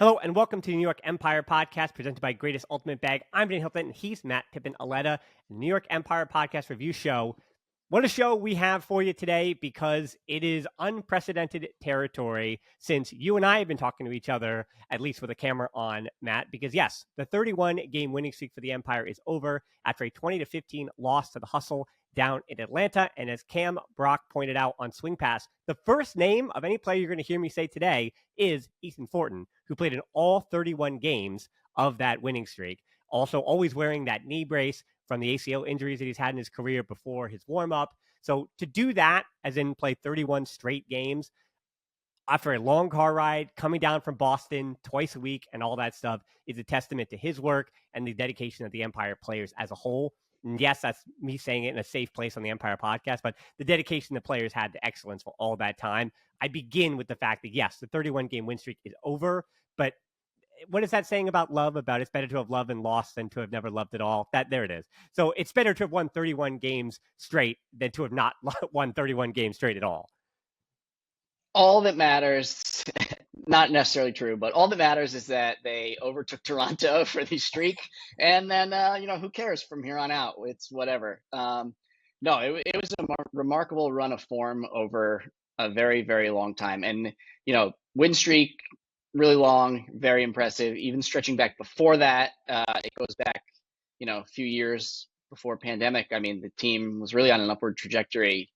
Hello and welcome to the New York Empire Podcast presented by Greatest Ultimate Bag. I'm Hilton and he's Matt Pippin Auletta, the New York Empire Podcast review show. What a show we have for you today because it is unprecedented territory since you and I have been talking to each other, at least with a camera on, Matt, because yes, the 31-game winning streak for the Empire is over after a 20-15 loss to the Hustle down in Atlanta. And as Cam Brock pointed out on Swing Pass, the first name of any player you're going to hear me say today is Ethan Thornton, who played in all 31 games of that winning streak. Also always wearing that knee brace from the ACL injuries that he's had in his career before his warm-up. So to do that, as in play 31 straight games, after a long car ride, coming down from Boston twice a week and all that stuff is a testament to his work and the dedication of the Empire players as a whole. And yes, that's me saying it in a safe place on the Empire Podcast, but the dedication the players had to excellence for all that time. I begin with the fact that, yes, the 31-game win streak is over, but what is that saying about love? About it's better to have loved and lost than to have never loved at all. There it is. So it's better to have won 31 games straight than to have not won 31 games straight at all. All that matters, not necessarily true, but all that matters is that they overtook Toronto for the streak. And then, who cares from here on out? It's whatever. No, it was a remarkable run of form over a very, very long time. And, win streak, really long, very impressive. Even stretching back before that, it goes back, a few years before pandemic. I mean, the team was really on an upward trajectory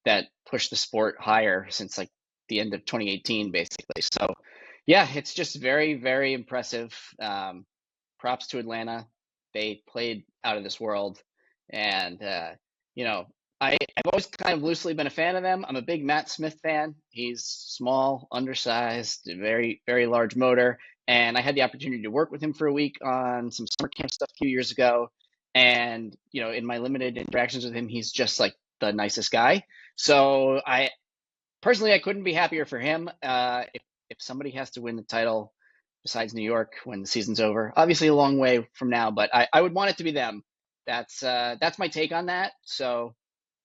that pushed the sport higher since like the end of 2018, basically. So, yeah, it's just very, very impressive. Props to Atlanta. They played out of this world. And, I've always kind of loosely been a fan of them. I'm a big Matt Smith fan. He's small, undersized, very, very large motor. And I had the opportunity to work with him for a week on some summer camp stuff a few years ago. And, in my limited interactions with him, he's just like the nicest guy. So personally, I couldn't be happier for him. If somebody has to win the title besides New York when the season's over, obviously a long way from now, but I would want it to be them. That's my take on that. So,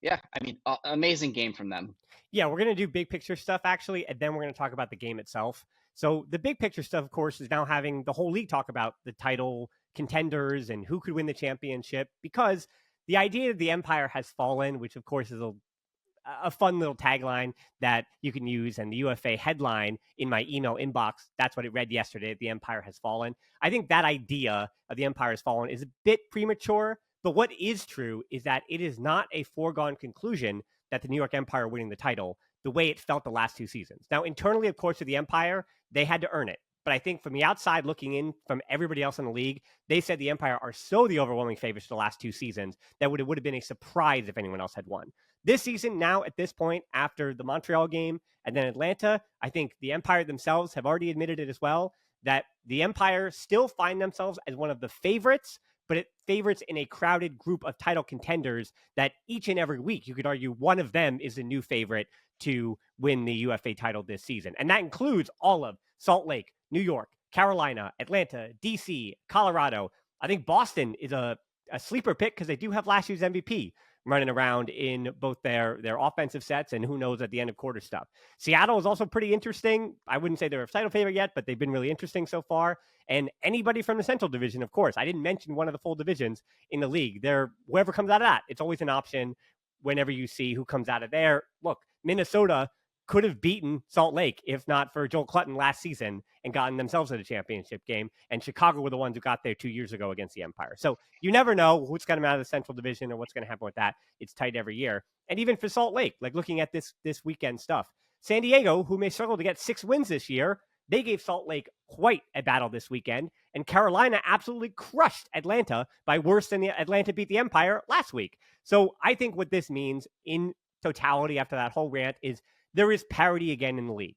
yeah, I mean, amazing game from them. Yeah, we're going to do big picture stuff, actually, and then we're going to talk about the game itself. So the big picture stuff, of course, is now having the whole league talk about the title contenders and who could win the championship, because the idea that the Empire has fallen, which, of course, is a fun little tagline that you can use, and the UFA headline in my email inbox, that's what it read yesterday, the Empire has fallen. I think that idea of the Empire has fallen is a bit premature, but what is true is that it is not a foregone conclusion that the New York Empire winning the title the way it felt the last two seasons. Now, internally, of course, to the Empire, they had to earn it. But I think from the outside looking in from everybody else in the league, they said the Empire are so the overwhelming favorites for the last two seasons that it would have been a surprise if anyone else had won. This season, now at this point, after the Montreal game and then Atlanta, I think the Empire themselves have already admitted it as well, that the Empire still find themselves as one of the favorites, but it favorites in a crowded group of title contenders that each and every week, you could argue one of them is a new favorite to win the UFA title this season. And that includes all of Salt Lake, New York, Carolina, Atlanta, DC, Colorado. I think Boston is a sleeper pick because they do have last year's MVP running around in both their offensive sets and who knows at the end of quarter stuff. Seattle is also pretty interesting. I wouldn't say they're a title favorite yet, but they've been really interesting so far. And anybody from the Central Division, of course. I didn't mention one of the full divisions in the league. Whoever comes out of that, it's always an option whenever you see who comes out of there. Look, Minnesota could have beaten Salt Lake if not for Joel Clutton last season and gotten themselves to the championship game. And Chicago were the ones who got there 2 years ago against the Empire. So you never know who's going to come out of the Central Division or what's going to happen with that. It's tight every year. And even for Salt Lake, like looking at this weekend stuff, San Diego, who may struggle to get 6 wins this year, they gave Salt Lake quite a battle this weekend. And Carolina absolutely crushed Atlanta by worse than the Atlanta beat the Empire last week. So I think what this means in totality after that whole rant is there is parity again in the league.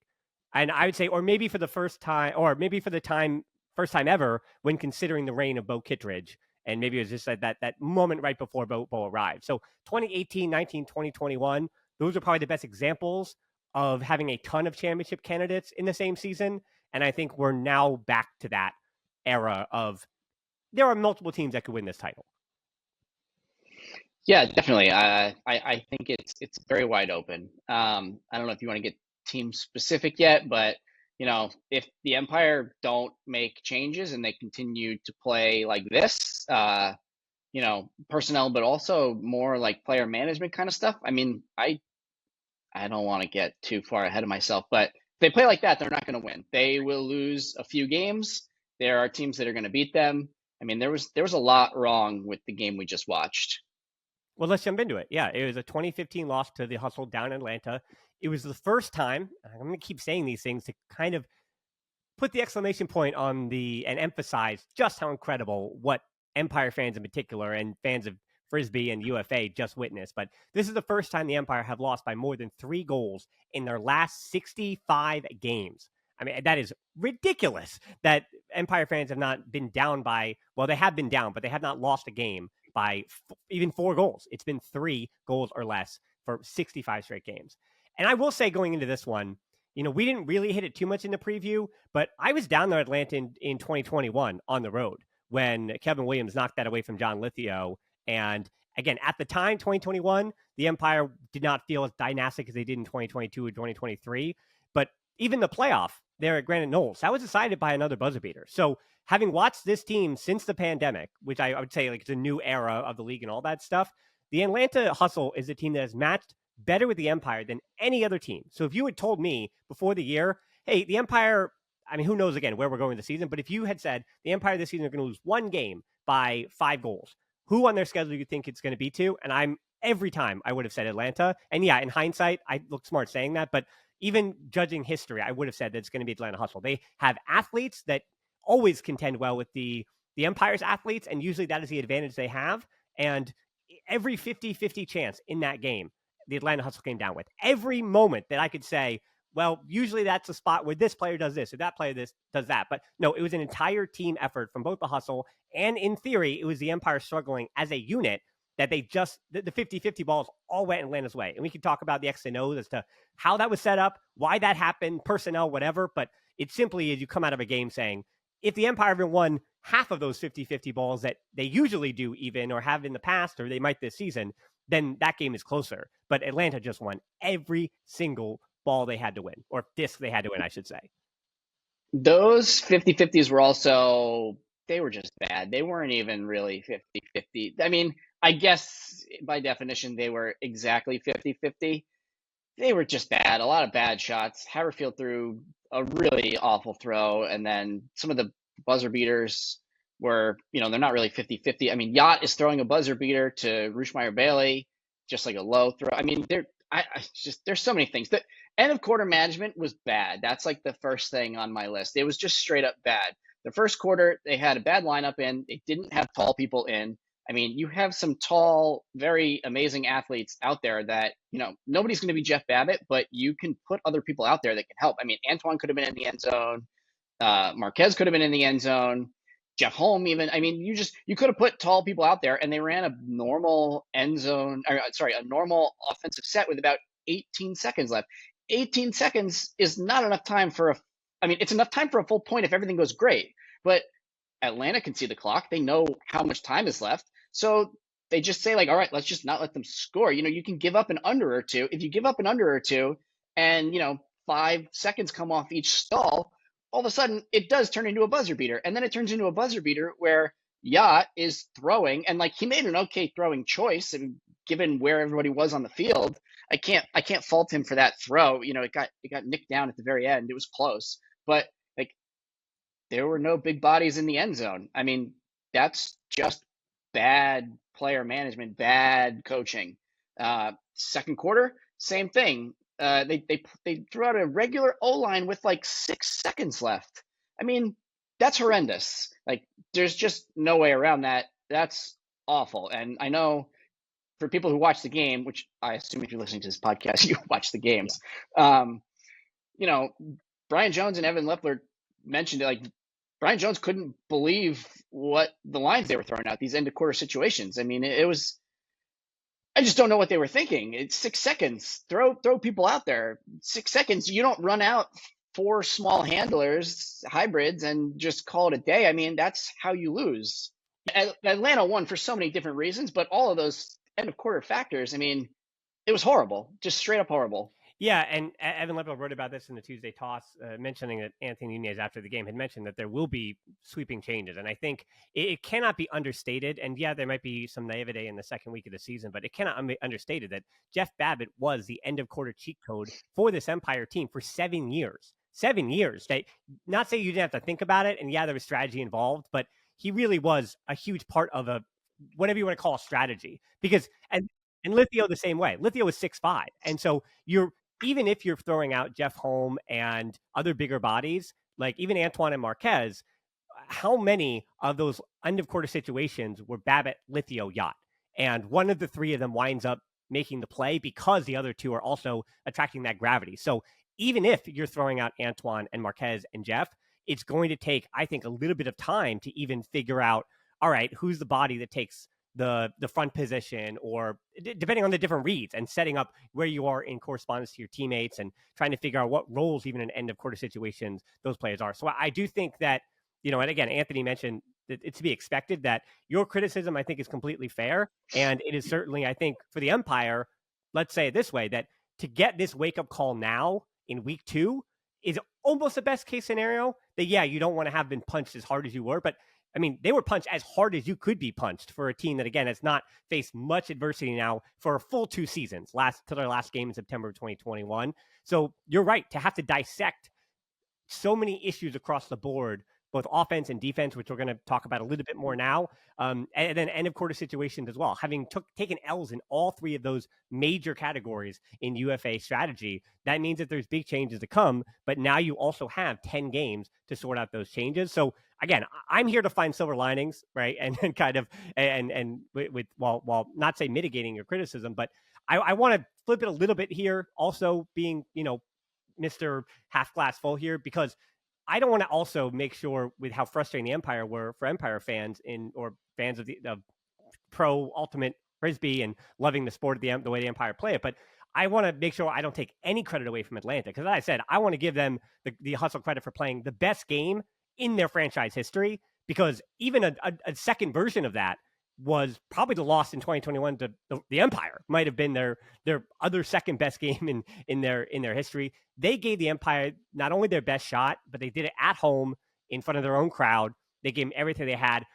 And I would say, or maybe for the first time, or maybe for the first time ever when considering the reign of Bo Kittredge. And maybe it was just that moment right before Bo arrived. So 2018, 19, 20, 21, those are probably the best examples of having a ton of championship candidates in the same season. And I think we're now back to that era of there are multiple teams that could win this title. Yeah, definitely. I think it's very wide open. I don't know if you want to get team specific yet, but if the Empire don't make changes and they continue to play like this, personnel, but also more like player management kind of stuff. I mean, I don't want to get too far ahead of myself, but if they play like that, they're not going to win. They will lose a few games. There are teams that are going to beat them. I mean, there was a lot wrong with the game we just watched. Well, let's jump into it. Yeah, it was a 2015 loss to the Hustle down in Atlanta. It was the first time, I'm going to keep saying these things to kind of put the exclamation point on and emphasize just how incredible what Empire fans in particular and fans of Frisbee and UFA just witnessed. But this is the first time the Empire have lost by more than 3 goals in their last 65 games. I mean, that is ridiculous that Empire fans have not been down by, well, they have been down, but they have not lost a game by even 4 goals. It's been 3 goals or less for 65 straight games. And I will say going into this one, we didn't really hit it too much in the preview, but I was down there in Atlanta in 2021 on the road when Kevin Williams knocked that away from John Lithio. And again, at the time, 2021, the Empire did not feel as dynastic as they did in 2022 and 2023. But even the playoff there at Granite Knolls, that was decided by another buzzer beater. So having watched this team since the pandemic, which I would say like it's a new era of the league and all that stuff, the Atlanta Hustle is a team that has matched better with the Empire than any other team. So if you had told me before the year, hey, the Empire, I mean, who knows again where we're going this season, but if you had said the Empire this season are going to lose 1 game by 5 goals, who on their schedule do you think it's going to be to? And every time I would have said Atlanta. And yeah, in hindsight, I look smart saying that, but even judging history, I would have said that it's going to be Atlanta Hustle. They have athletes that always contend well with the Empire's athletes, and usually that is the advantage they have. And every 50-50 chance in that game, the Atlanta Hustle came down with. Every moment that I could say, well, usually that's a spot where this player does this or that player does that. But no, it was an entire team effort from both the Hustle and in theory, it was the Empire struggling as a unit that the 50-50 balls all went Atlanta's way. And we can talk about the X and O's as to how that was set up, why that happened, personnel, whatever. But it simply is you come out of a game saying, if the Empire ever won half of those 50-50 balls that they usually do even or have in the past or they might this season, then that game is closer. But Atlanta just won every single ball they had to win, or disc they had to win, I should say. Those 50-50s were also, they were just bad. They weren't even really 50-50. I mean, I guess by definition, they were exactly 50-50. They were just bad. A lot of bad shots. Haverfield threw a really awful throw, and then some of the buzzer beaters were, they're not really 50-50. I mean, Yacht is throwing a buzzer beater to Rushmeyer Bailey, just like a low throw. I mean, there's so many things. The end of quarter management was bad. That's like the first thing on my list. It was just straight up bad. The first quarter, they had a bad lineup in. They didn't have tall people in. I mean, you have some tall, very amazing athletes out there that, nobody's going to be Jeff Babbitt, but you can put other people out there that can help. I mean, Antoine could have been in the end zone. Marquez could have been in the end zone. Jeff Holm even. I mean, you could have put tall people out there, and they ran a normal a normal offensive set with about 18 seconds left. 18 seconds is not enough time it's enough time for a full point if everything goes great. But Atlanta can see the clock. They know how much time is left. So they just say, like, all right, let's just not let them score. You can give up an under or two. If you give up an under or two and, 5 seconds come off each stall, all of a sudden it does turn into a buzzer beater. And then it turns into a buzzer beater where Yacht is throwing, and like he made an okay throwing choice, and given where everybody was on the field, I can't fault him for that throw. It got nicked down at the very end. It was close, but like there were no big bodies in the end zone. I mean, that's just bad player management, bad coaching. Second quarter, same thing. They threw out a regular O-line with like 6 seconds left. I mean, that's horrendous. Like, there's just no way around that. That's awful. And I know for people who watch the game, which I assume if you're listening to this podcast, you watch the games. Brian Jones and Evan Leffler mentioned it, like Brian Jones couldn't believe what the lines they were throwing out, these end of quarter situations. I mean, it was, I just don't know what they were thinking. It's 6 seconds. Throw people out there. 6 seconds. You don't run out 4 small handlers, hybrids, and just call it a day. I mean, that's how you lose. Atlanta won for so many different reasons, but all of those end of quarter factors, I mean, it was horrible, just straight up horrible. Yeah, and Evan Leppo wrote about this in the Tuesday Toss, mentioning that Anthony Nunez after the game had mentioned that there will be sweeping changes, and I think it cannot be understated. And yeah, there might be some naivete in the second week of the season, but it cannot be understated that Jeff Babbitt was the end of quarter cheat code for this Empire team for 7 years. 7 years. They not say you didn't have to think about it, and yeah, there was strategy involved, but he really was a huge part of a whatever you want to call a strategy. Because and Lithio the same way. Lithio was 6'5", and so you're even if you're throwing out Jeff Holm and other bigger bodies, like even Antoine and Marquez, how many of those end of quarter situations were Babbitt, Lithio, Yacht? And one of the three of them winds up making the play because the other two are also attracting that gravity. So even if you're throwing out Antoine and Marquez and Jeff, it's going to take, I think, a little bit of time to even figure out, all right, who's the body that takes the front position, or depending on the different reads, and setting up where you are in correspondence to your teammates and trying to figure out what roles even in end of quarter situations those players are. So I do think that, and again, Anthony mentioned that it's to be expected that your criticism, I think, is completely fair. And it is certainly, I think, for the Empire, let's say it this way, that to get this wake up call now in week 2 is almost the best case scenario. That, yeah, you don't want to have been punched as hard as you were, but I mean, they were punched as hard as you could be punched for a team that, again, has not faced much adversity now for a full 2 seasons, to their last game in September of 2021. So you're right to have to dissect so many issues across the board, both offense and defense, which we're going to talk about a little bit more now, and then end of quarter situations as well. Having taken L's in all 3 of those major categories in UFA strategy, that means that there's big changes to come, but now you also have 10 games to sort out those changes. So again, I'm here to find silver linings, right? And kind of, and with while not say mitigating your criticism, but I want to flip it a little bit here, also being, Mr. Half Glass Full here, because I don't want to also make sure with how frustrating the Empire were for Empire fans or fans of the pro ultimate frisbee and loving the sport the way the Empire play it, but I want to make sure I don't take any credit away from Atlanta, because as I said, I want to give them the hustle credit for playing the best game in their franchise history, because even a second version of that was probably the loss in 2021 to the Empire might have been their other second best game in their history. They gave the Empire not only their best shot, but they did it at home in front of their own crowd. They gave them everything they had.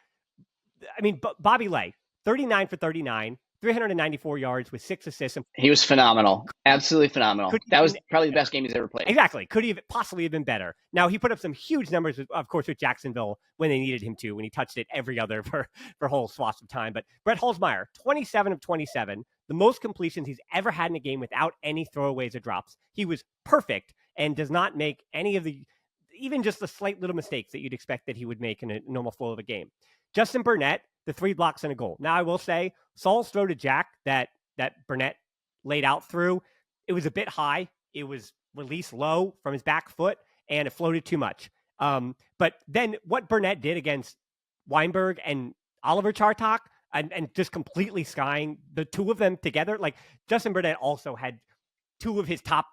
I mean, Bobby Lay, 39 for 39, 394 yards with 6 assists. He was phenomenal. Absolutely phenomenal. That was probably the best game he's ever played. Exactly. Could he possibly have been better? Now, he put up some huge numbers, of course, with Jacksonville when they needed him to, when he touched it every other for whole swaths of time. But Brett Holzmeyer, 27 of 27, the most completions he's ever had in a game without any throwaways or drops. He was perfect and does not make any of even just the slight little mistakes that you'd expect that he would make in a normal flow of a game. Justin Burnett, the 3 blocks and a goal. Now, I will say, Saul's throw to Jack that Burnett laid out through, it was a bit high. It was released low from his back foot, and it floated too much. But then what Burnett did against Weinberg and Oliver Chartok, and just completely skying the 2 of them together, like Justin Burnett also had 2 of his top,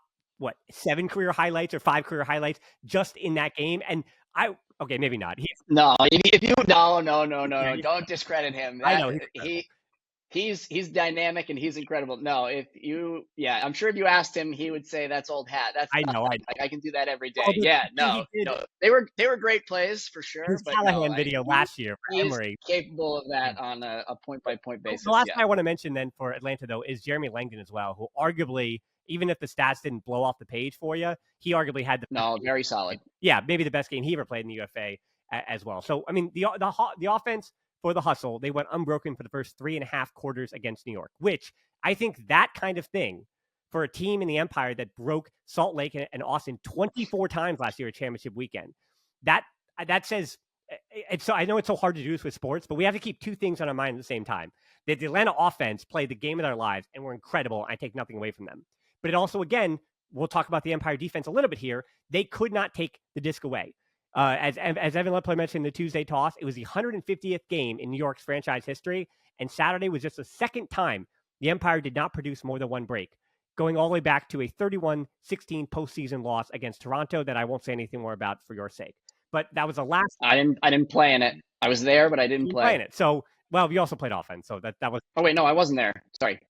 7 career highlights or 5 career highlights just in that game. And okay, maybe not. No, don't discredit him. I know he's dynamic and he's incredible. No, I'm sure if you asked him, he would say that's old hat. I know. I can do that every day. No, they were great plays for sure. His but Callahan video last year for he's Emory, capable of that on a point by point basis. The last guy I want to mention then for Atlanta though is Jeremy Langdon as well, who arguably, even if the stats didn't blow off the page for you, he arguably had very solid. Yeah, maybe the best game he ever played in the UFA as well. So I mean, the offense for the hustle, they went unbroken for the first 3.5 quarters against New York, which I think that kind of thing for a team in the Empire that broke Salt Lake and Austin 24 times last year at championship weekend, that says, so I know it's so hard to do this with sports, but we have to keep 2 things on our mind at the same time. That the Atlanta offense played the game of their lives and were incredible. I take nothing away from them. But it also, again, we'll talk about the Empire defense a little bit here. They could not take the disc away. As Evan Lepler mentioned in the Tuesday Toss, it was the 150th game in New York's franchise history, and Saturday was just the second time the Empire did not produce more than 1 break, going all the way back to a 31-16 postseason loss against Toronto that I won't say anything more about for your sake. But that was the last. I didn't play in it. I was there, but I didn't play in it. So, well, you also played offense, so that was. Oh wait, no, I wasn't there. Sorry.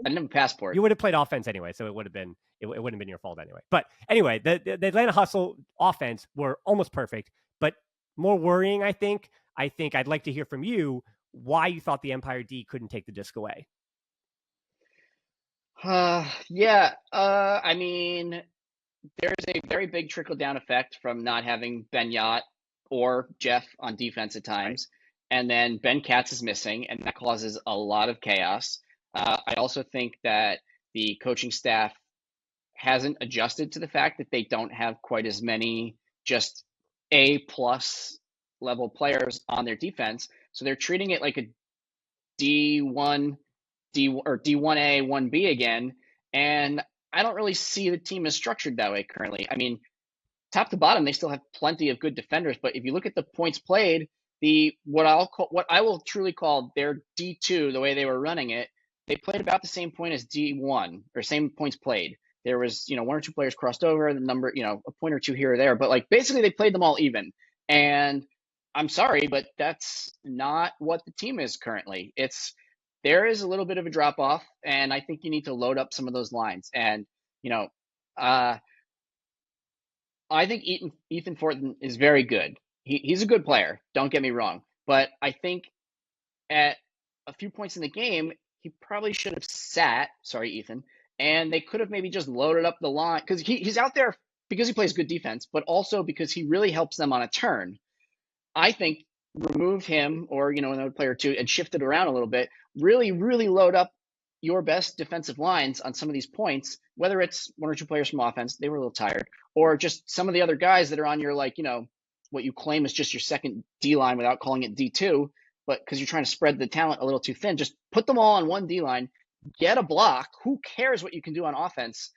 I didn't have a passport. You would have played offense anyway, so it would have been it wouldn't have been your fault anyway. But anyway, the Atlanta Hustle offense were almost perfect, but more worrying, I think. I think I'd like to hear from you why you thought the Empire D couldn't take the disc away. Yeah. I mean, there's a very big trickle down effect from not having Ben Yacht or Jeff on defense at times. Right. And then Ben Katz is missing, and that causes a lot of chaos. I also think that the coaching staff hasn't adjusted to the fact that they don't have quite as many just A+ level players on their defense. So they're treating it like a D1, or D1A, 1B again. And I don't really see the team as structured that way currently. I mean, top to bottom, they still have plenty of good defenders, but if you look at the points played, what I will truly call their D2, the way they were running it, they played about the same point as D1, or same points played. There was, one or two players crossed over, the number, a point or two here or there, but like basically they played them all even. And I'm sorry, but that's not what the team is currently. There is a little bit of a drop off, and I think you need to load up some of those lines. And, I think Ethan Thornton is very good. He's a good player, don't get me wrong. But I think at a few points in the game, he probably should have sat, sorry, Ethan, and they could have maybe just loaded up the line, because he's out there because he plays good defense, but also because he really helps them on a turn. I think remove him, or another player or two, and shift it around a little bit, really, really load up your best defensive lines on some of these points, whether it's one or two players from offense, they were a little tired, or just some of the other guys that are on your, what you claim is just your second D line without calling it D2, but because you're trying to spread the talent a little too thin, just put them all on one D line, get a block. Who cares what you can do on offense?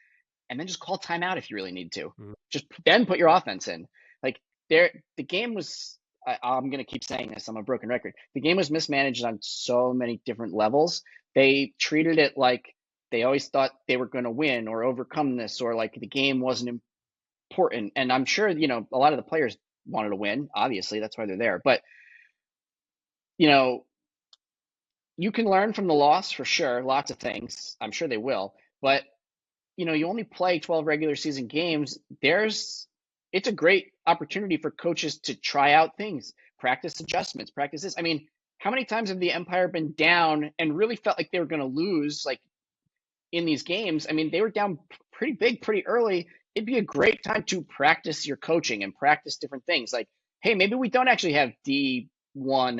And then just call timeout if you really need to. Mm-hmm. Just then put your offense in. Like the game was, I'm going to keep saying this, I'm a broken record. The game was mismanaged on so many different levels. They treated it like they always thought they were going to win or overcome this, or like the game wasn't important. And I'm sure, a lot of the players wanted to win. Obviously, that's why they're there. But, you can learn from the loss for sure. Lots of things. I'm sure they will. But, you only play 12 regular season games. It's a great opportunity for coaches to try out things, practice adjustments, practice this. I mean, how many times have the Empire been down and really felt like they were going to lose, like in these games? I mean, they were down pretty big, pretty early. It'd be a great time to practice your coaching and practice different things. Like, hey, maybe we don't actually have D1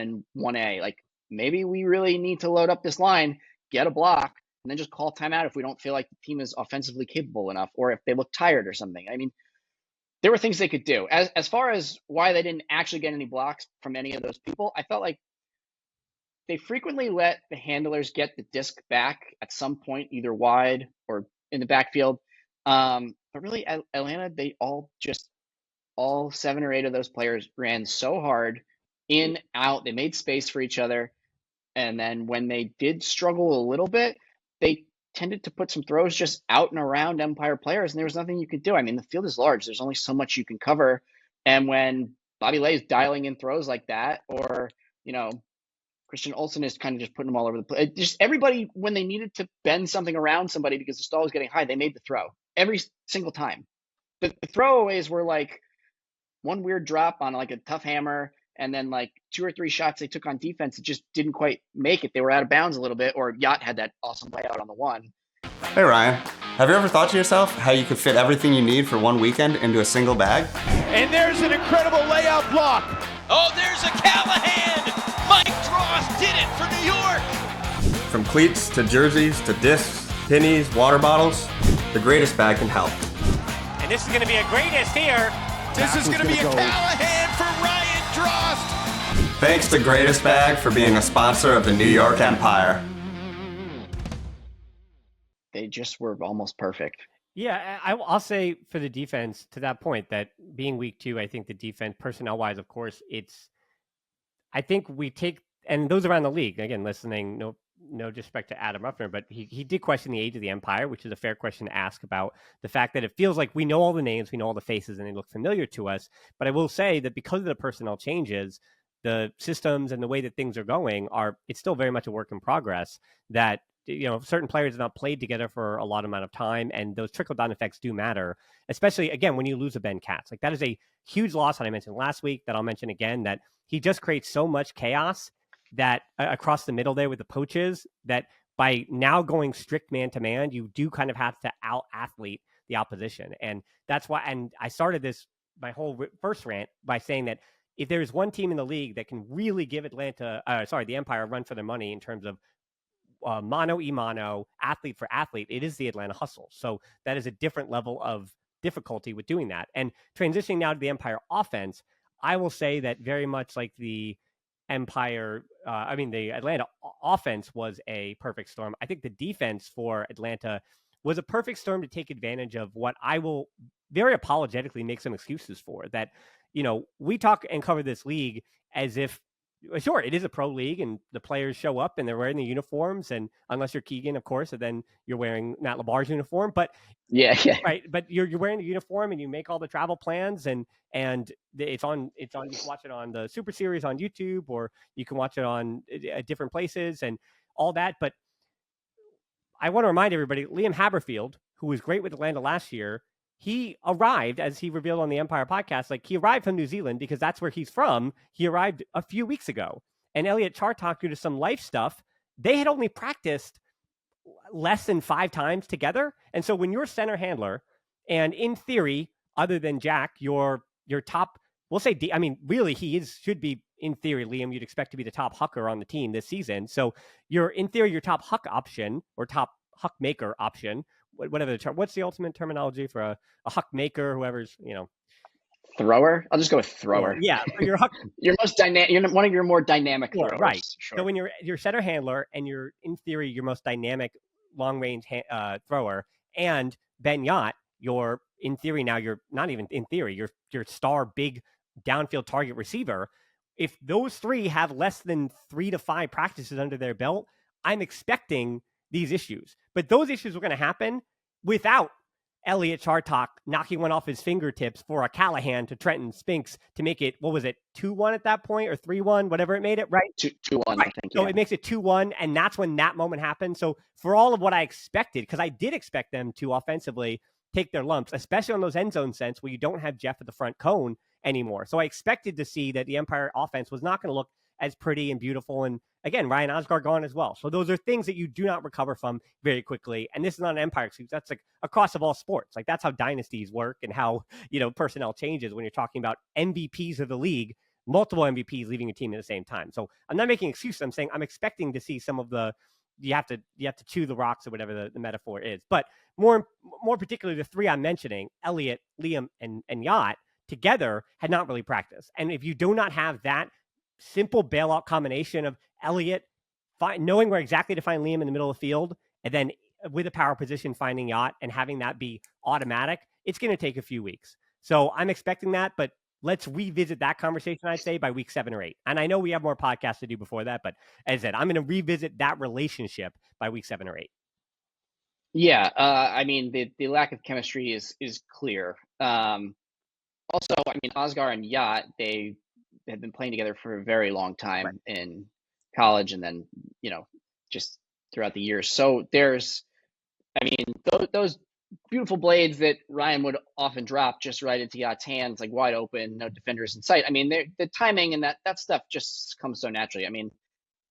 and 1A. Like, maybe we really need to load up this line, get a block, and then just call timeout if we don't feel like the team is offensively capable enough, or if they look tired or something. I mean, there were things they could do. As far as why they didn't actually get any blocks from any of those people, I felt like they frequently let the handlers get the disc back at some point, either wide or in the backfield. But really, Atlanta, all 7 or 8 of those players ran so hard, in, out. They made space for each other. And then when they did struggle a little bit, they tended to put some throws just out and around Empire players, and there was nothing you could do. I mean, the field is large. There's only so much you can cover. And when Bobby Lay is dialing in throws like that, or, Christian Olsen is kind of just putting them all over the place. Just everybody, when they needed to bend something around somebody because the stall was getting high, they made the throw every single time. The throwaways were like one weird drop on like a tough hammer, and then like 2 or 3 shots they took on defense that just didn't quite make it. They were out of bounds a little bit, or Yacht had that awesome layout on the one. Hey Ryan, have you ever thought to yourself how you could fit everything you need for one weekend into a single bag? And there's an incredible layout block. Oh, there's a Callahan! Mike Dross did it for New York! From cleats to jerseys to discs, pennies, water bottles, the greatest bag can help. And this is going to be a greatest here. This is going to be a Callahan for Ryan Drost. Thanks to Greatest Bag for being a sponsor of the New York Empire. They just were almost perfect. Yeah, I'll say for the defense, to that point, that being week 2, I think the defense, personnel-wise, of course, I think we take, and those around the league, again, listening, no disrespect to Adam Ruffner, but he did question the age of the Empire, which is a fair question to ask about the fact that it feels like we know all the names, we know all the faces, and they look familiar to us. But I will say that because of the personnel changes, the systems and the way that things are going it's still very much a work in progress, that certain players have not played together for a lot amount of time, and those trickle-down effects do matter, especially, again, when you lose a Ben Katz. Like, that is a huge loss that I mentioned last week that I'll mention again, that he just creates so much chaos that across the middle there with the poaches, that by now going strict man-to-man, you do kind of have to out-athlete the opposition. And that's why, and I started my whole first rant by saying that if there's one team in the league that can really give the Empire a run for their money in terms of mano-a-mano, athlete for athlete, it is the Atlanta Hustle. So that is a different level of difficulty with doing that. And transitioning now to the Empire offense, I will say that very much like the the Atlanta offense was a perfect storm. I think the defense for Atlanta was a perfect storm to take advantage of what I will very apologetically make some excuses for. That, we talk and cover this league as if, sure, it is a pro league and the players show up and they're wearing the uniforms, and unless you're Keegan, of course, and then you're wearing Matt LeBar's uniform. But yeah. Right. But you're wearing the uniform and you make all the travel plans, and it's on, you can watch it on the Super Series on YouTube, or you can watch it on different places and all that. But I want to remind everybody, Liam Haberfield, who was great with Atlanta last year, he arrived, as he revealed on the Empire podcast, like, he arrived from New Zealand because that's where he's from. He arrived a few weeks ago. And Elliot Chartok, due to some life stuff, they had only practiced less than 5 times together. And so when you're center handler, and in theory, other than Jack, your top, we'll say, really should be, in theory, Liam, you'd expect to be the top hucker on the team this season. So in theory, your top huck option, or top huck maker option, whatever the term, what's the ultimate terminology for a huck maker, whoever's, Thrower? I'll just go with thrower. Yeah. Your huck, You're one of your more dynamic throwers. Right. Sure. So when you're center handler and you're, in theory, your most dynamic long range thrower, and Ben Yacht, in theory, now you're not even in theory, your star big downfield target receiver. If those three have less than 3 to 5 practices under their belt, I'm expecting these issues. But those issues were going to happen without Elliot Chartok knocking one off his fingertips for a Callahan to Trenton Spinks to make it, what was it, 2-1 at that point, or 3-1, whatever it made it, right? 2-1, right. I think. So yeah. It makes it 2-1, and that's when that moment happened. So for all of what I expected, because I did expect them to offensively take their lumps, especially on those end zone sets where you don't have Jeff at the front cone anymore. So I expected to see that the Empire offense was not going to look as pretty and beautiful. And again, Ryan Osgar gone as well. So those are things that you do not recover from very quickly. And this is not an Empire excuse. That's like across of all sports. Like, that's how dynasties work, and how, personnel changes when you're talking about MVPs of the league, multiple MVPs leaving a team at the same time. So I'm not making excuses. I'm saying I'm expecting to see some of the, you have to chew the rocks, or whatever the metaphor is. But more particularly, the 3 I'm mentioning, Elliot, Liam, and Yacht, together had not really practiced. And if you do not have that simple bailout combination of Elliott knowing where exactly to find Liam in the middle of the field, and then with a power position finding Yacht, and having that be automatic, it's going to take a few weeks. So I'm expecting that, but let's revisit that conversation, I'd say, by week 7 or 8. And I know we have more podcasts to do before that, but as I said, I'm going to revisit that relationship by week 7 or 8. Yeah, the lack of chemistry is clear. Also, Osgar and Yacht, they had been playing together for a very long time in college, and then, just throughout the years. So there's, those beautiful blades that Ryan would often drop just right into Yacht's hands, like wide open, no defenders in sight. The timing and that stuff just comes so naturally.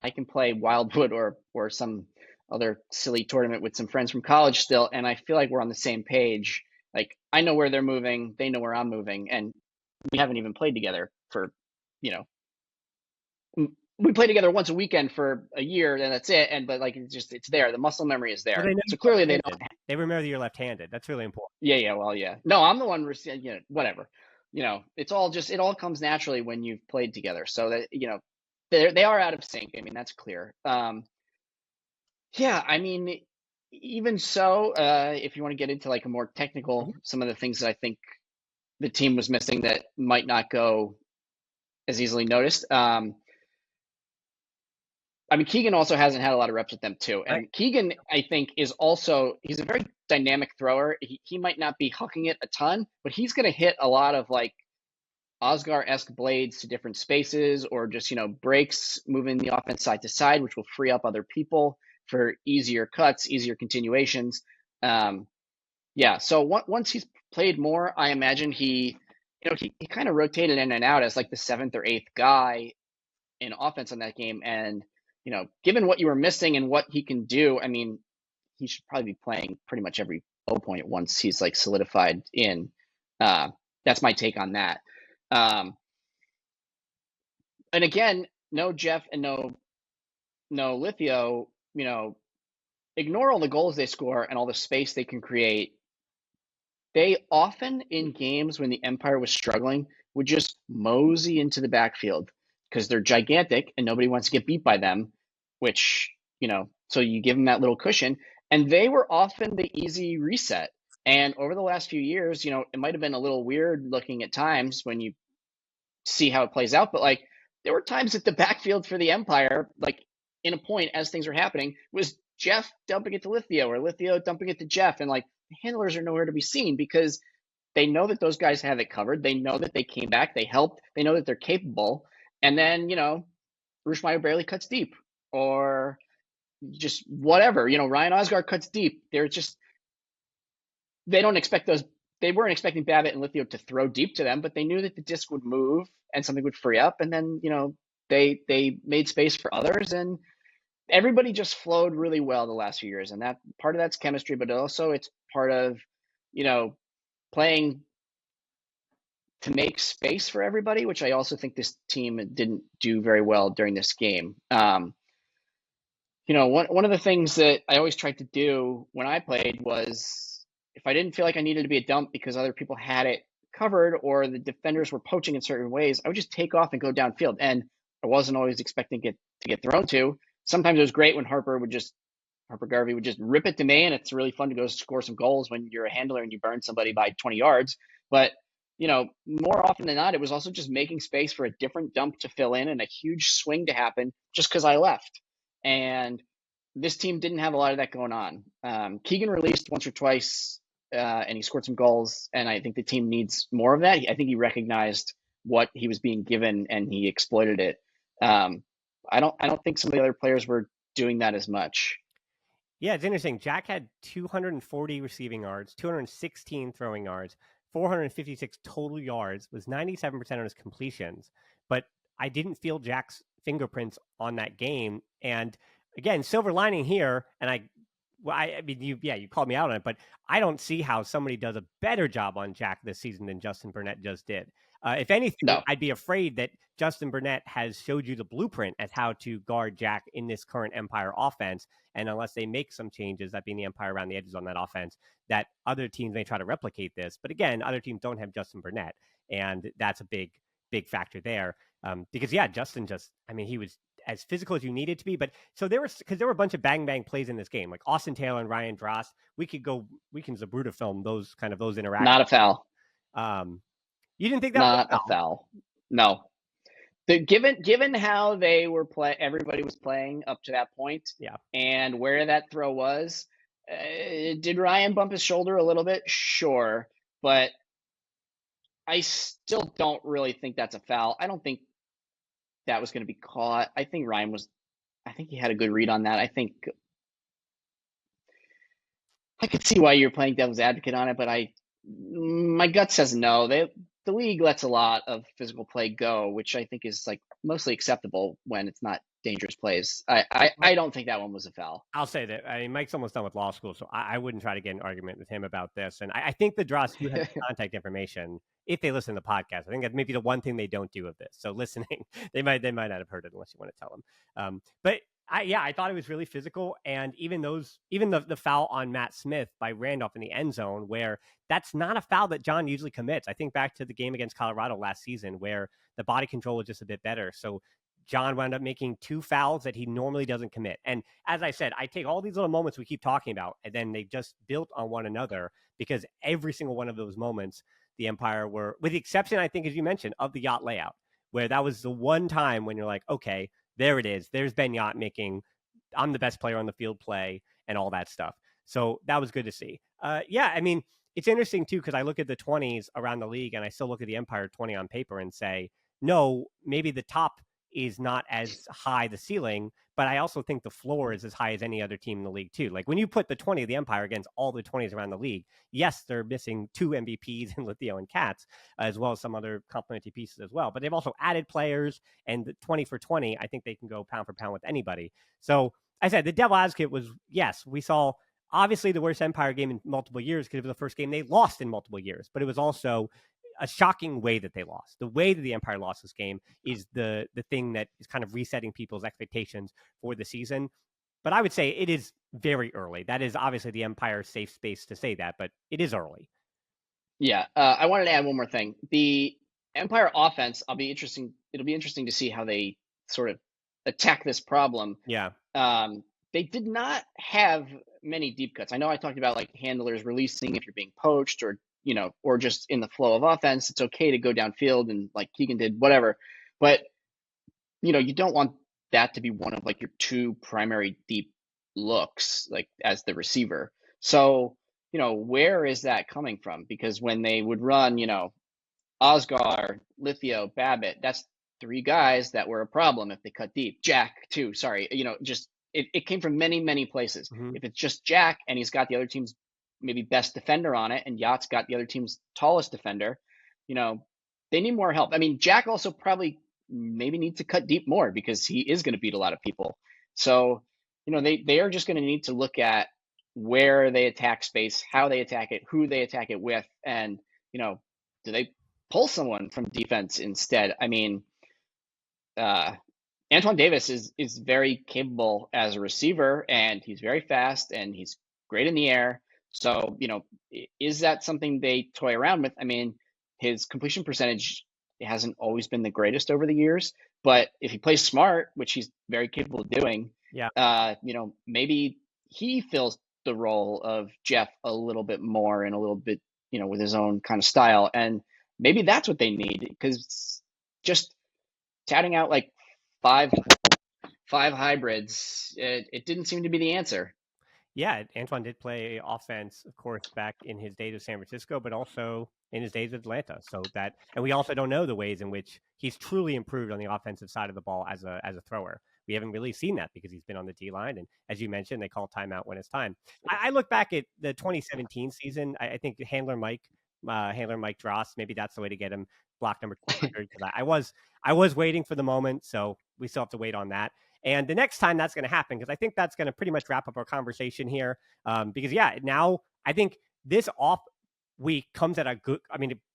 I can play Wildwood or some other silly tournament with some friends from college still, and I feel like we're on the same page. Like, I know where they're moving, they know where I'm moving, and we haven't even played together for, we play together once a weekend for a year, and that's it. But it's there. The muscle memory is there. Well, so clearly they don't. They remember that you're left-handed. That's really important. Yeah. Well, yeah. No, I'm the one. Whatever. It's all it all comes naturally when you've played together. So that they are out of sync. That's clear. Yeah. Even so, if you want to get into like a more technical, some of the things that I think the team was missing that might not go as easily noticed. Keegan also hasn't had a lot of reps with them too. And right. Keegan, I think, he's a very dynamic thrower. He might not be hucking it a ton, but he's going to hit a lot of like Osgar-esque blades to different spaces, or just, breaks, moving the offense side to side, which will free up other people. for easier cuts, easier continuations. Yeah, so once he's played more, I imagine he kind of rotated in and out as like the 7th or 8th guy in offense on that game. And, given what you were missing and what he can do, I mean, he should probably be playing pretty much every low point once he's like solidified in. That's my take on that. And again, no Jeff and no Lithio, ignore all the goals they score and all the space they can create. They often, in games when the Empire was struggling, would just mosey into the backfield because they're gigantic and nobody wants to get beat by them, which, so you give them that little cushion. And they were often the easy reset. And over the last few years, it might have been a little weird looking at times when you see how it plays out, but like there were times that the backfield for the Empire, like in a point as things were happening, was Jeff dumping it to Lithio or Lithio dumping it to Jeff, and like the handlers are nowhere to be seen because they know that those guys have it covered. They know that they came back, they helped, they know that they're capable. And then, Rushmeyer barely cuts deep or just whatever, Ryan Osgaard cuts deep. They don't expect those. They weren't expecting Babbitt and Lithio to throw deep to them, but they knew that the disc would move and something would free up. And then, they made space for others, and everybody just flowed really well the last few years. And that part of that's chemistry, but also it's part of, playing to make space for everybody, which I also think this team didn't do very well during this game. One of the things that I always tried to do when I played was, if I didn't feel like I needed to be a dump because other people had it covered or the defenders were poaching in certain ways, I would just take off and go downfield. And I wasn't always expecting it to get thrown to. Sometimes it was great when Harper Garvey would just rip it to me, and it's really fun to go score some goals when you're a handler and you burn somebody by 20 yards. But, more often than not, it was also just making space for a different dump to fill in and a huge swing to happen just because I left. And this team didn't have a lot of that going on. Keegan released once or twice, and he scored some goals, and I think the team needs more of that. I think he recognized what he was being given and he exploited it. I don't think some of the other players were doing that as much. Yeah, it's interesting. Jack had 240 receiving yards, 216 throwing yards, 456 total yards, was 97% on his completions. But I didn't feel Jack's fingerprints on that game. And again, silver lining here, and I mean, you called me out on it, but I don't see how somebody does a better job on Jack this season than Justin Burnett just did. If anything, No. I'd be afraid that Justin Burnett has showed you the blueprint as how to guard Jack in this current Empire offense. And unless they make some changes, that being the Empire around the edges on that offense, that other teams may try to replicate this. But again, other teams don't have Justin Burnett. And that's a big, big factor there. Because, Justin he was as physical as you needed to be. But so there were a bunch of bang plays in this game, like Austin Taylor and Ryan Drost. We can Zabruta film those interactions. Not a foul. You didn't think that Not was a foul? No. Given how they were everybody was playing up to that point, and where that throw was, did Ryan bump his shoulder a little bit? Sure, but I still don't really think that's a foul. I don't think that was going to be caught. I think he had a good read on that. I think I could see why you're playing devil's advocate on it, but my gut says no. The league lets a lot of physical play go, which I think is like mostly acceptable when it's not dangerous plays. I don't think that one was a foul. I'll say that. I mean, Mike's almost done with law school, so I wouldn't try to get an argument with him about this. And I think the Drost do have contact information if they listen to the podcast. I think that may be the one thing they don't do of this. So listening, they might not have heard it unless you want to tell them. But I thought it was really physical. And even the foul on Matt Smith by Randolph in the end zone, where that's not a foul that John usually commits. I think back to the game against Colorado last season where the body control was just a bit better. So John wound up making 2 fouls that he normally doesn't commit. And as I said, I take all these little moments we keep talking about, and then they just built on one another, because every single one of those moments, the Empire were, with the exception, I think, as you mentioned, of the yacht layout, where that was the one time when you're like, okay, there it is. There's Ben Yacht making, I'm the best player on the field play and all that stuff. So that was good to see. I mean, it's interesting too, because I look at the 20s around the league and I still look at the Empire 20 on paper and say, no, maybe the top is not as high the ceiling, but I also think the floor is as high as any other team in the league too. Like when you put the 20 of the Empire against all the 20s around the league, yes, they're missing 2 MVPs in Lithio and Katz, as well as some other complementary pieces as well. But they've also added players, and the 20 for 20, I think they can go pound for pound with anybody. So I said the devil advocate was, yes, we saw obviously the worst Empire game in multiple years because it was the first game they lost in multiple years, but it was also a shocking way that they lost. The way that the Empire lost this game is the thing that is kind of resetting people's expectations for the season. But I would say it is very early. That is obviously the Empire's safe space to say that, but it is early. Yeah, I wanted to add one more thing. The Empire offense, it'll be interesting to see how they sort of attack this problem. Yeah. They did not have many deep cuts. I know I talked about like handlers releasing if you're being poached or just in the flow of offense. It's okay to go downfield and like Keegan did, whatever. But, you don't want that to be one of like your 2 primary deep looks, like as the receiver. So, where is that coming from? Because when they would run, Osgar, Lithio, Babbitt, that's 3 guys that were a problem if they cut deep. Jack too, sorry. Just it came from many, many places. Mm-hmm. If it's just Jack and he's got the other team's maybe best defender on it and Yacht's got the other team's tallest defender, they need more help. I mean, Jack also probably maybe needs to cut deep more because he is going to beat a lot of people. So, they are just going to need to look at where they attack space, how they attack it, who they attack it with, and, do they pull someone from defense instead? I mean, Antoine Davis is very capable as a receiver, and he's very fast, and he's great in the air. So, is that something they toy around with? I mean, his completion percentage hasn't always been the greatest over the years, but if he plays smart, which he's very capable of doing, maybe he fills the role of Jeff a little bit more and a little bit, with his own kind of style. And maybe that's what they need, because just touting out like five hybrids, it didn't seem to be the answer. Yeah, Antoine did play offense, of course, back in his days with San Francisco, but also in his days with Atlanta. And we also don't know the ways in which he's truly improved on the offensive side of the ball as a thrower. We haven't really seen that because he's been on the D line, and as you mentioned, they call timeout when it's time. I look back at the 2017 season. I think handler Mike Dross, maybe that's the way to get him block number 200. I was waiting for the moment, so we still have to wait on that. And the next time that's going to happen, because I think that's going to pretty much wrap up our conversation here. Because now I think this off week comes at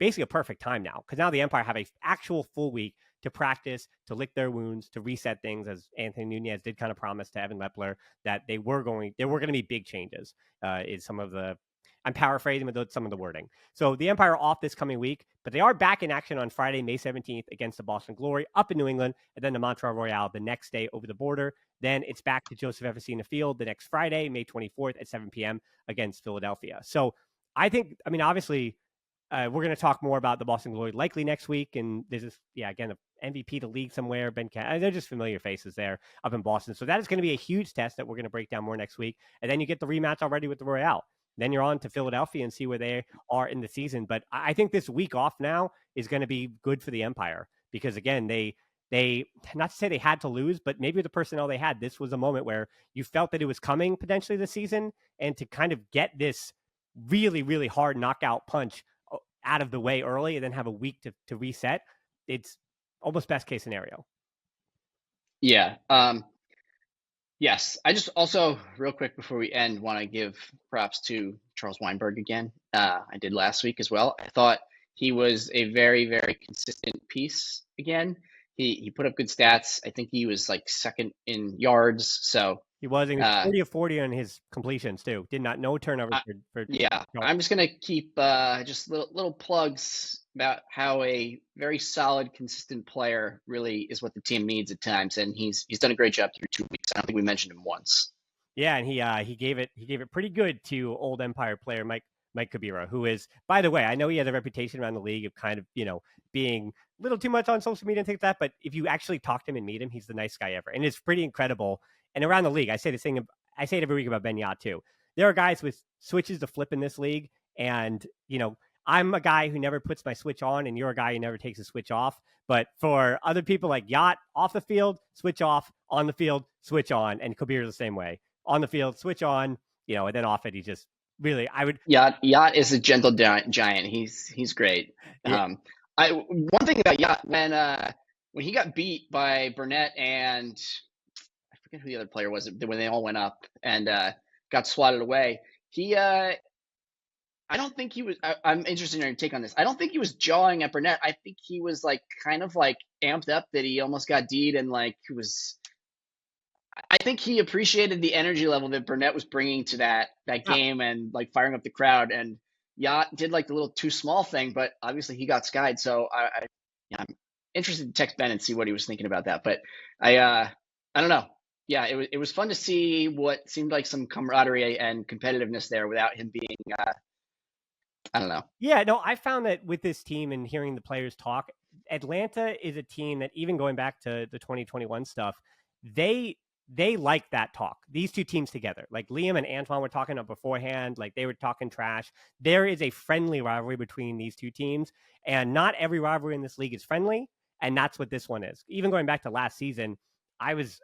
basically a perfect time now, because now the Empire have a actual full week to practice, to lick their wounds, to reset things, as Anthony Nunez did kind of promise to Evan Lepler that there were going to be big changes. Is some of the I'm paraphrasing, but some of the wording. So the Empire are off this coming week, but they are back in action on Friday, May 17th against the Boston Glory up in New England, and then the Montreal Royale the next day over the border. Then it's back to Joseph Efesina Field the next Friday, May 24th at 7 p.m. against Philadelphia. So I think, obviously, we're going to talk more about the Boston Glory likely next week. And there's this, again, the MVP of the league somewhere, they're just familiar faces there up in Boston. So that is going to be a huge test that we're going to break down more next week. And then you get the rematch already with the Royale. Then you're on to Philadelphia and see where they are in the season. But I think this week off now is going to be good for the Empire because, again, they not to say they had to lose, but maybe the personnel they had, this was a moment where you felt that it was coming potentially this season, and to kind of get this really, really hard knockout punch out of the way early and then have a week to reset, it's almost best case scenario. Yeah. Yes. I just also, real quick before we end, want to give props to Charles Weinberg again. I did last week as well. I thought he was a very, very consistent piece again. He put up good stats. I think he was like second in yards. So he was 40 of 40 on his completions too. No turnovers for yeah. I'm just gonna keep just little plugs about how a very solid, consistent player really is what the team needs at times, and he's done a great job through 2 weeks. I don't think we mentioned him once. Yeah, and he gave it pretty good to old Empire player Mike Kabira, who is, by the way, I know he has a reputation around the league of kind of, being a little too much on social media and things like that, but if you actually talk to him and meet him, he's the nice guy ever. And it's pretty incredible. And around the league, I say it every week about Ben Yacht too. There are guys with switches to flip in this league. And, I'm a guy who never puts my switch on, and you're a guy who never takes a switch off. But for other people like Yacht, off the field, switch off, on the field, switch on, and Kabir's the same way. On the field, switch on, and then off it, he just really, Yacht is a gentle giant. He's great. Yeah. One thing about Yacht, when he got beat by Burnett and I forget who the other player was when they all went up and got swatted away, I don't think he was. I'm interested in your take on this. I don't think he was jawing at Burnett. I think he was kind of amped up that he almost got D'd and he was. I think he appreciated the energy level that Burnett was bringing to that game and firing up the crowd. And Yacht did the little too small thing, but obviously he got skied. So I'm interested to text Ben and see what he was thinking about that. But I don't know. Yeah, it was fun to see what seemed like some camaraderie and competitiveness there without him being. I don't know. Yeah, no, I found that with this team and hearing the players talk, Atlanta is a team that even going back to the 2021 stuff, they like that talk. These two teams together, Liam and Antoine were talking up beforehand, they were talking trash. There is a friendly rivalry between these two teams, and not every rivalry in this league is friendly, and that's what this one is. Even going back to last season, I was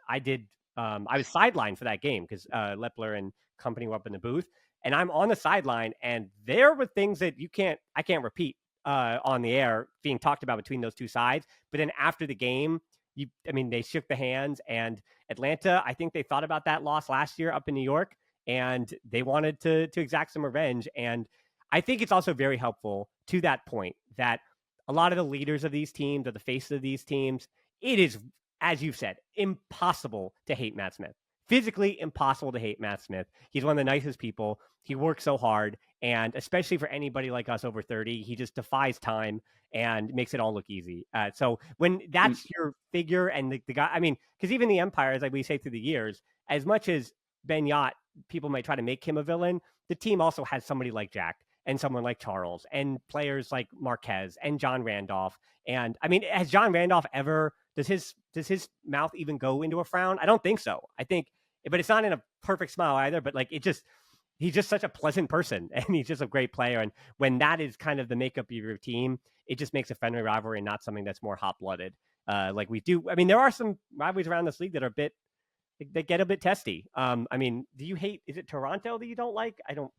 sidelined for that game because Lepler and company were up in the booth. And I'm on the sideline, and there were things that I can't repeat on the air being talked about between those two sides. But then after the game, they shook the hands, and Atlanta, I think they thought about that loss last year up in New York, and they wanted to exact some revenge. And I think it's also very helpful to that point that a lot of the leaders of these teams, or the faces of these teams, it is, as you've said, impossible to hate Matt Smith. Physically impossible to hate Matt Smith. He's one of the nicest people. He works so hard, and especially for anybody like us over 30, he just defies time and makes it all look easy. So when that's your figure and the guy, because even the Empire, as we say through the years, as much as Ben Yacht, people might try to make him a villain, the team also has somebody like Jack and someone like Charles and players like Marquez and John Randolph. And has John Randolph ever, does his mouth even go into a frown? I don't think so. But it's not in a perfect smile either, but he's just such a pleasant person, and he's just a great player. And when that is kind of the makeup of your team, it just makes a friendly rivalry and not something that's more hot-blooded. Like we do. There are some rivalries around this league that are that get a bit testy. Do you hate, is it Toronto that you don't like? I don't.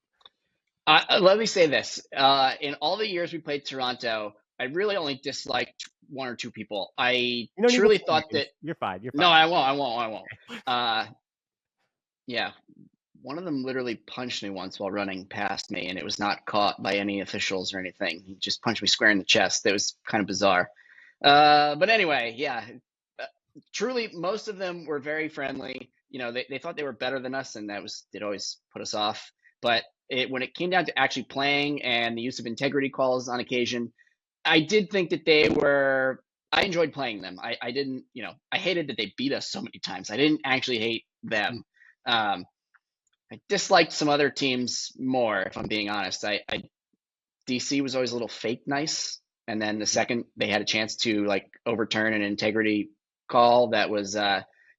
Let me say this. In all the years we played Toronto, I really only disliked one or two people. I truly thought that you're fine. No, I won't. Yeah. One of them literally punched me once while running past me, and it was not caught by any officials or anything. He just punched me square in the chest. That was kind of bizarre. But anyway, yeah. Truly, most of them were very friendly. They thought they were better than us, and it always put us off. But when it came down to actually playing and the use of integrity calls on occasion, I did think that I enjoyed playing them. I didn't, I hated that they beat us so many times. I didn't actually hate them. I disliked some other teams more, if I'm being honest. DC was always a little fake nice. And then the second they had a chance to overturn an integrity call that was,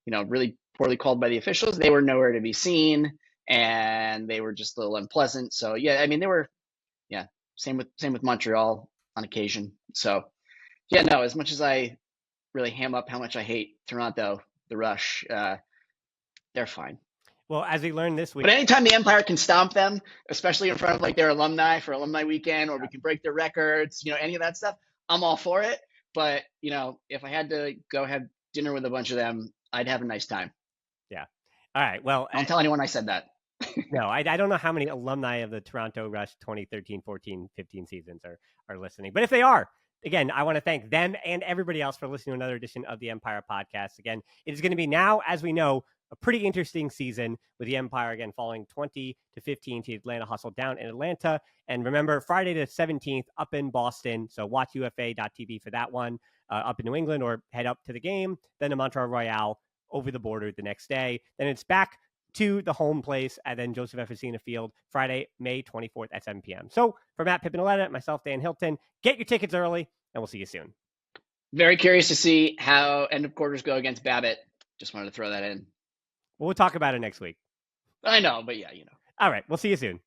really poorly called by the officials, they were nowhere to be seen, and they were just a little unpleasant. So yeah, they were, same with Montreal on occasion. So yeah, no, as much as I really ham up how much I hate Toronto, the Rush, they're fine. Well, as we learned this week, but anytime the Empire can stomp them, especially in front of their alumni for alumni weekend, or we can break their records, any of that stuff, I'm all for it. But if I had to go have dinner with a bunch of them, I'd have a nice time. Yeah. All right. Well, don't tell anyone I said that. No, I don't know how many alumni of the Toronto Rush 2013, 14, 15 seasons are listening. But if they are, again, I want to thank them and everybody else for listening to another edition of the Empire Podcast. Again, it is going to be now, as we know, a pretty interesting season with the Empire, again, falling 20-15 to Atlanta Hustle down in Atlanta. And remember, Friday the 17th up in Boston. So watch UFA.tv for that one up in New England, or head up to the game. Then the Montreal Royale over the border the next day. Then it's back to the home place, and then Joseph F. Facina Field, Friday, May 24th at 7 p.m. So for Matt, Pippin, Auletta, myself, Dan Hilton, get your tickets early, and we'll see you soon. Very curious to see how end of quarters go against Babbitt. Just wanted to throw that in. We'll talk about it next week. I know, but yeah, All right. We'll see you soon.